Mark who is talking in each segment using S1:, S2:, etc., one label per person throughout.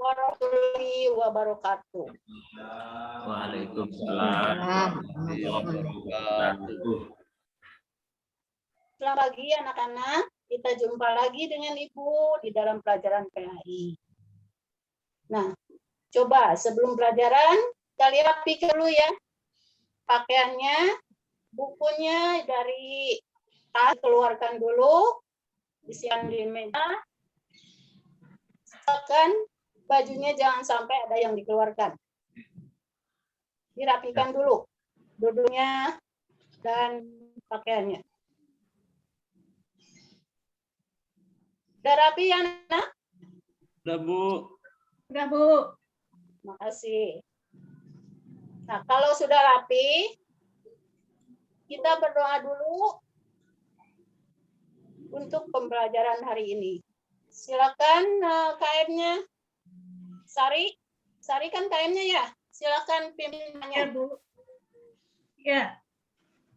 S1: warahmatullahi wabarakatuh.
S2: Waalaikumsalam warahmatullahi wabarakatuh.
S1: Selamat pagi anak-anak. Kita jumpa lagi dengan Ibu di dalam pelajaran PAI. Nah, coba sebelum pelajaran kalian pikir dulu ya. Pakaiannya, bukunya dari tas keluarkan dulu, isian di meja. Silakan bajunya jangan sampai ada yang dikeluarkan. Dirapikan dulu duduknya dan pakaiannya. Udah rapi ya, anak?
S2: Udah, Bu.
S3: Udah, Bu.
S1: Makasih. Nah, kalau sudah rapi, kita berdoa dulu untuk pembelajaran hari ini. Silakan KM-nya. Sari kan KM-nya ya? Silakan pimpinannya.
S3: Ya, Bu. Ya.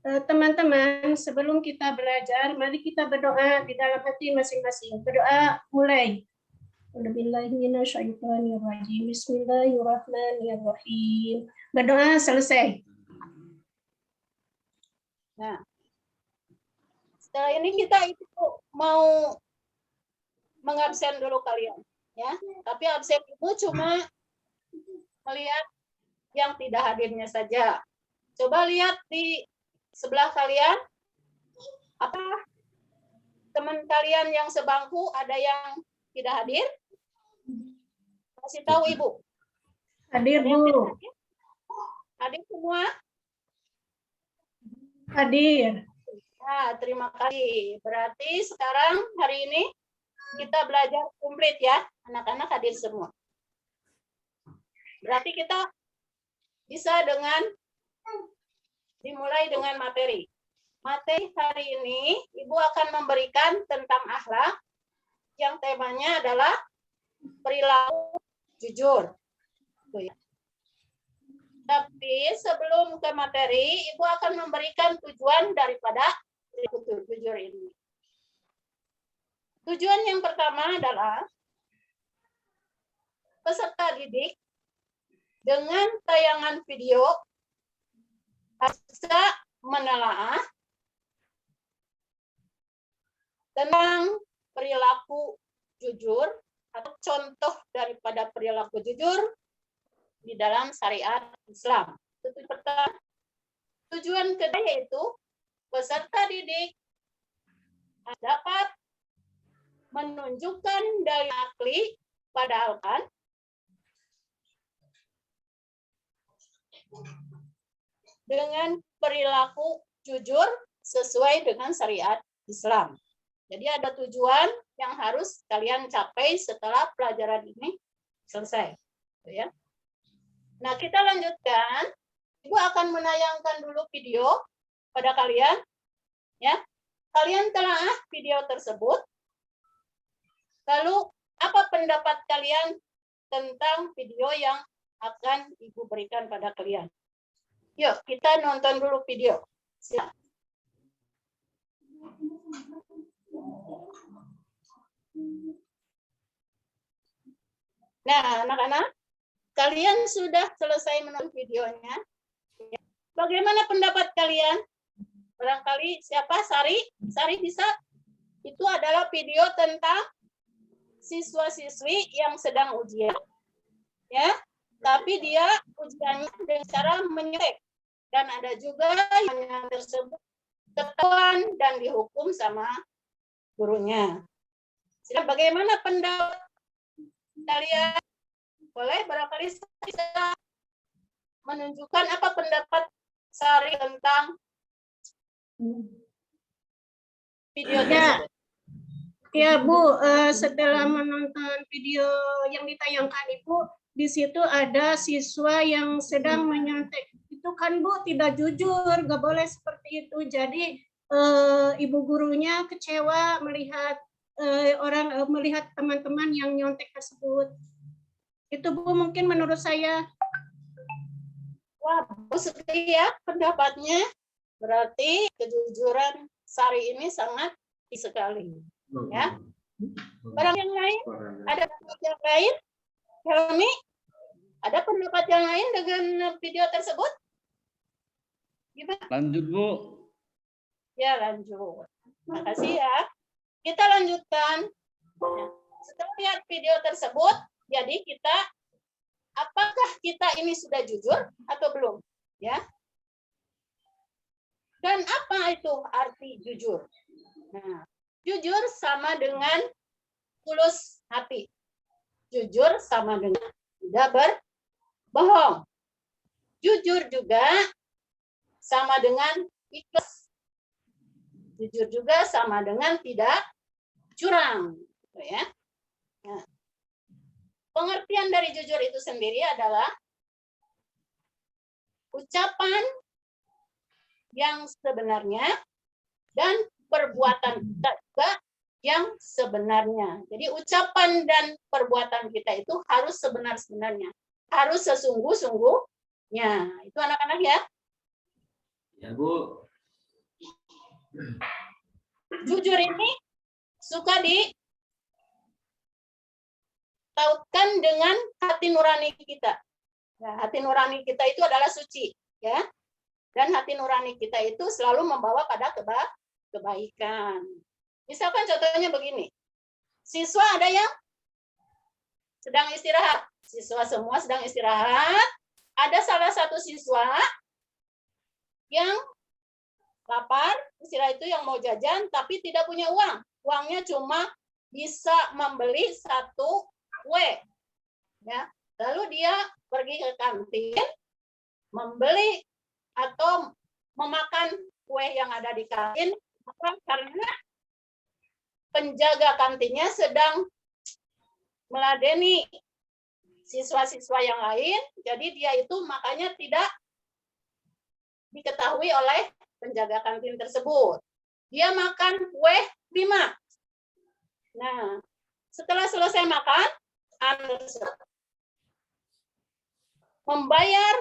S3: Teman-teman, sebelum kita belajar, mari kita berdoa di dalam hati masing-masing. Berdoa mulai. Bismillahirrahmanirrahim. Berdoa selesai.
S1: Nah, setelah ini kita itu mau mengabsen dulu kalian, ya. Tapi absen itu cuma melihat yang tidak hadirnya saja. Coba lihat di sebelah kalian, apa teman kalian yang sebangku ada yang tidak hadir? Kasih tahu Ibu.
S3: Hadir,
S1: Ada yang tidak
S3: Bu.
S1: hadir? Hadir semua?
S3: Hadir.
S1: Nah, terima kasih. Berarti sekarang hari ini kita belajar komplit ya. Anak-anak hadir semua. Berarti kita bisa dimulai dengan materi. Materi hari ini Ibu akan memberikan tentang akhlak yang temanya adalah perilaku jujur. Tapi sebelum ke materi, Ibu akan memberikan tujuan daripada perilaku jujur ini. Tujuan yang pertama adalah peserta didik dengan tayangan video bisa menelaah tentang perilaku jujur atau contoh daripada perilaku jujur di dalam syariat Islam. Itu pertama. Tujuan kedua yaitu peserta didik dapat menunjukkan daya akli pada Al-Quran dengan perilaku jujur sesuai dengan syariat Islam. Jadi ada tujuan yang harus kalian capai setelah pelajaran ini selesai. Ya. Nah, kita lanjutkan. Ibu akan menayangkan dulu video pada kalian. Ya. Kalian telaah video tersebut. Lalu, apa pendapat kalian tentang video yang akan Ibu berikan pada kalian? Yuk, kita nonton dulu video. Silakan. Nah, anak-anak, kalian sudah selesai menonton videonya. Bagaimana pendapat kalian? Barangkali siapa? Sari? Sari bisa? Itu adalah video tentang siswa-siswi yang sedang ujian. Ya, tapi dia ujiannya dengan cara menyontek. Dan ada juga yang tersebut ketahuan dan dihukum sama gurunya. Silakan, bagaimana pendapat kalian? Boleh barangkali bisa menunjukkan apa pendapat Sari tentang video tersebut.
S3: Ya, Bu, setelah menonton video yang ditayangkan Ibu, di situ ada siswa yang sedang menyontek. Itu kan, Bu, tidak jujur, nggak boleh seperti itu. Jadi ibu gurunya kecewa melihat melihat teman-teman yang nyontek tersebut. Itu, Bu, mungkin menurut saya.
S1: Wah, bagus sekali ya pendapatnya. Berarti kejujuran Sari ini sangat tinggi sekali. Ya. Barang yang lain? Ada pendapat yang lain? Helmi, ada pendapat yang lain dengan video tersebut? Gimana?
S2: Lanjut, Bu.
S1: Ya, lanjut. Makasih ya. Kita lanjutkan. Ya. Setelah lihat video tersebut, jadi kita, apakah kita ini sudah jujur atau belum? Ya. Dan apa itu arti jujur? Nah, jujur sama dengan tulus hati. Jujur sama dengan tidak berbohong. Jujur juga sama dengan ikhlas. Jujur juga sama dengan tidak curang. Ya. Nah, pengertian dari jujur itu sendiri adalah ucapan yang sebenarnya dan perbuatan kita juga yang sebenarnya. Jadi ucapan dan perbuatan kita itu harus sebenar-benarnya, harus sesungguh-sungguhnya. Itu anak-anak ya.
S2: Ya, Bu.
S1: Jujur ini suka ditautkan dengan hati nurani kita. Nah, hati nurani kita itu adalah suci, ya. Dan hati nurani kita itu selalu membawa pada kebaikan. Misalkan contohnya begini. Siswa ada yang sedang istirahat. Siswa semua sedang istirahat. Ada salah satu siswa yang lapar, istilah itu yang mau jajan, tapi tidak punya uang. Uangnya cuma bisa membeli 1 kue. Ya. Lalu dia pergi ke kantin, membeli atau memakan kue yang ada di kantin, karena penjaga kantinnya sedang meladeni siswa-siswa yang lain, jadi dia itu makanya tidak diketahui oleh penjaga kantin tersebut. Dia makan kue 5. Nah, setelah selesai makan, anak membayar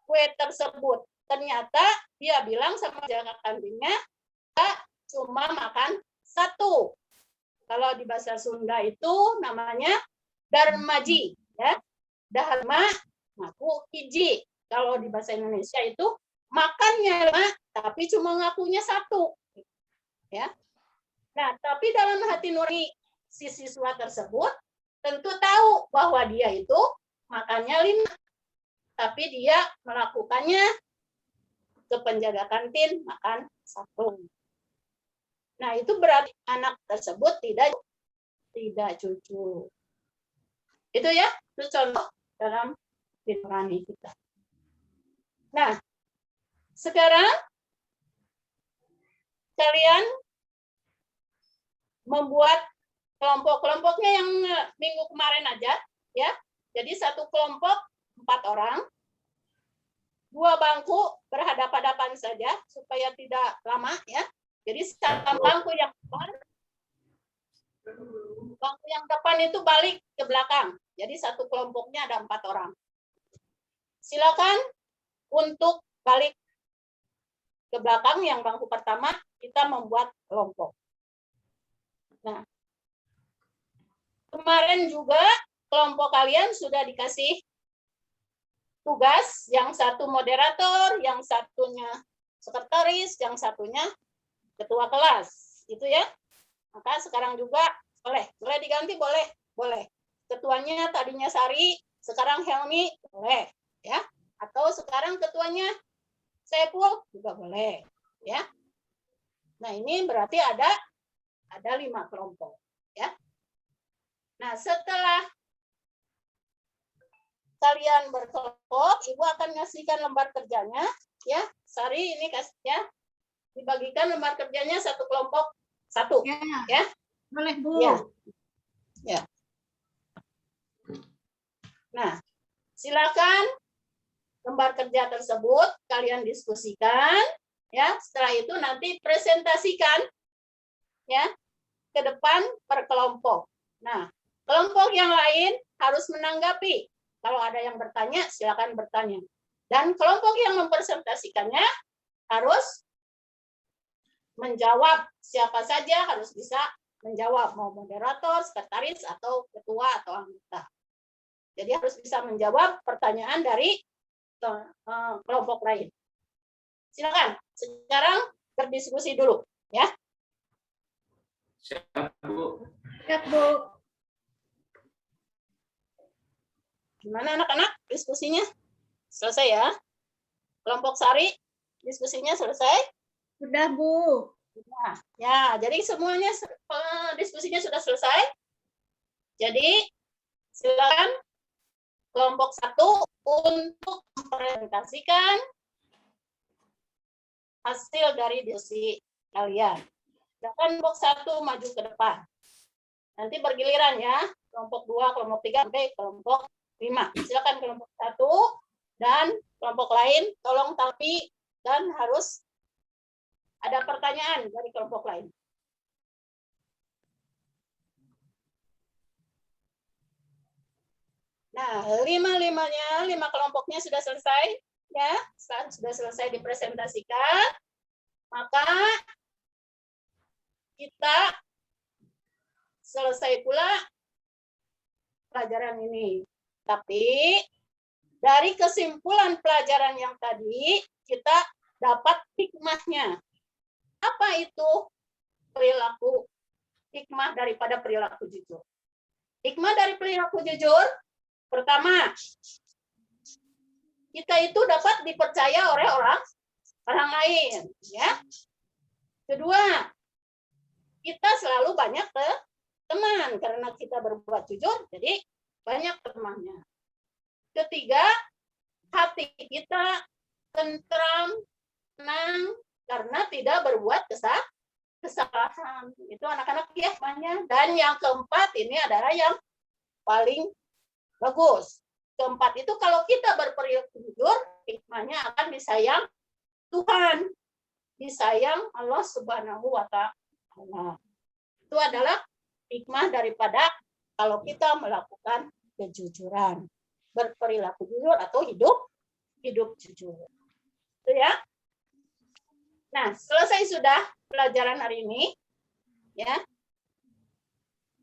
S1: kue tersebut. Ternyata dia bilang sama penjaga kantinnya, cuma makan 1. Kalau di bahasa Sunda itu namanya darmaji, ya. Dharma ngaku hiji. Kalau di bahasa Indonesia itu makannya 5, tapi cuma ngakunya 1. Ya. Nah, tapi dalam hati nurani si siswa tersebut tentu tahu bahwa dia itu makannya 5. Tapi dia melakukannya ke penjaga kantin makan 1. Nah, itu berarti anak tersebut tidak jujur. Itu ya, itu contoh dalam nurani kita. Nah, sekarang kalian membuat kelompok-kelompoknya yang minggu kemarin aja, ya. Jadi satu kelompok 4 orang, 2 bangku berhadapan-hadapan saja supaya tidak lama, ya. Jadi bangku yang depan itu balik ke belakang. Jadi satu kelompoknya ada 4 orang. Silakan untuk balik ke belakang yang bangku pertama, kita membuat kelompok. Nah, kemarin juga kelompok kalian sudah dikasih tugas, yang satu moderator, yang satunya sekretaris, yang satunya ketua kelas, gitu ya. Maka sekarang juga boleh diganti, boleh. Ketuanya tadinya Sari, sekarang Helmi, boleh, ya. Atau sekarang ketuanya Saiful juga boleh, ya. Nah, ini berarti ada 5 kelompok, ya. Nah, setelah kalian berkelompok, Ibu akan ngasihkan lembar kerjanya, ya. Sari ini kasihnya dibagikan lembar kerjanya satu kelompok 1, ya.
S3: Boleh, Bu.
S1: Ya. Ya. Nah, silakan lembar kerja tersebut kalian diskusikan, ya. Setelah itu nanti presentasikan, ya, ke depan per kelompok. Nah, kelompok yang lain harus menanggapi. Kalau ada yang bertanya, silakan bertanya. Dan kelompok yang mempresentasikannya harus menjawab, siapa saja harus bisa menjawab, mau moderator, sekretaris, atau ketua atau anggota. Jadi harus bisa menjawab pertanyaan dari kelompok lain. Silakan, sekarang berdiskusi dulu, ya.
S2: Siap, Bu.
S3: Siap, Bu.
S1: Gimana anak-anak diskusinya? Selesai ya? Kelompok Sari, diskusinya selesai?
S3: Sudah, Bu.
S1: Nah, ya, jadi semuanya diskusinya sudah selesai. Jadi silakan kelompok 1 untuk mempresentasikan hasil dari diskusi kalian. Silakan kelompok 1 maju ke depan. Nanti bergiliran ya, kelompok 2, kelompok 3 sampai kelompok 5. Silakan kelompok 1 dan kelompok lain tolong tapi dan harus ada pertanyaan dari kelompok lain. Nah, 5 kelompoknya sudah selesai, ya. Sudah selesai dipresentasikan, maka kita selesai pula pelajaran ini. Tapi dari kesimpulan pelajaran yang tadi, kita dapat hikmahnya. Apa itu perilaku, hikmah daripada perilaku jujur? Hikmah dari perilaku jujur, pertama, kita itu dapat dipercaya oleh orang lain, ya. Kedua, kita selalu banyak teman karena kita berbuat jujur, jadi banyak temannya. Ketiga, hati kita tentram, tenang karena tidak berbuat kesalahan. Itu anak-anak ya hikmahnya. Dan yang keempat ini adalah yang paling bagus. Keempat itu kalau kita berperilaku jujur, hikmahnya akan disayang Tuhan, disayang Allah Subhanahu wa Ta'ala. Itu adalah hikmah daripada kalau kita melakukan kejujuran, berperilaku jujur atau hidup jujur. Itu ya. Nah, selesai sudah pelajaran hari ini, ya.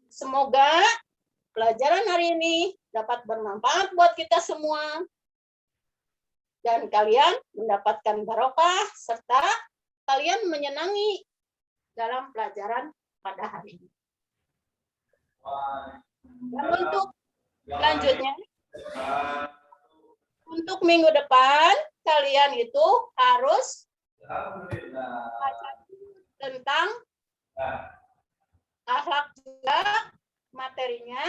S1: Semoga pelajaran hari ini dapat bermanfaat buat kita semua dan kalian mendapatkan barokah serta kalian menyenangi dalam pelajaran pada hari ini. Dan untuk selanjutnya, untuk minggu depan kalian itu harus tentang akhlak juga materinya,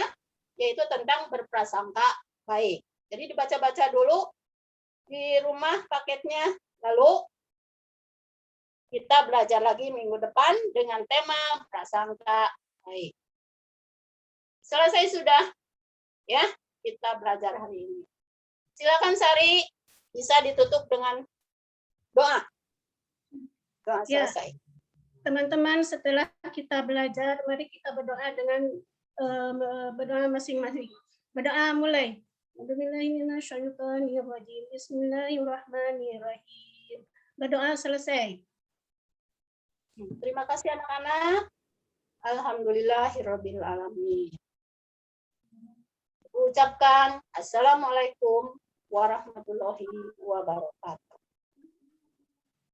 S1: yaitu tentang berprasangka baik. Jadi dibaca-baca dulu di rumah paketnya, lalu kita belajar lagi minggu depan dengan tema prasangka baik. Selesai sudah ya kita belajar hari ini. Silakan Sari, bisa ditutup dengan doa. Doa selesai.
S3: Teman-teman, setelah kita belajar, mari kita berdoa dengan berdoa masing-masing. Berdoa mulai. Bismillahirrahmanirrahim. Berdoa selesai.
S1: Terima kasih anak-anak. Alhamdulillahirabbil alamin. Ucapkan assalamualaikum warahmatullahi wabarakatuh.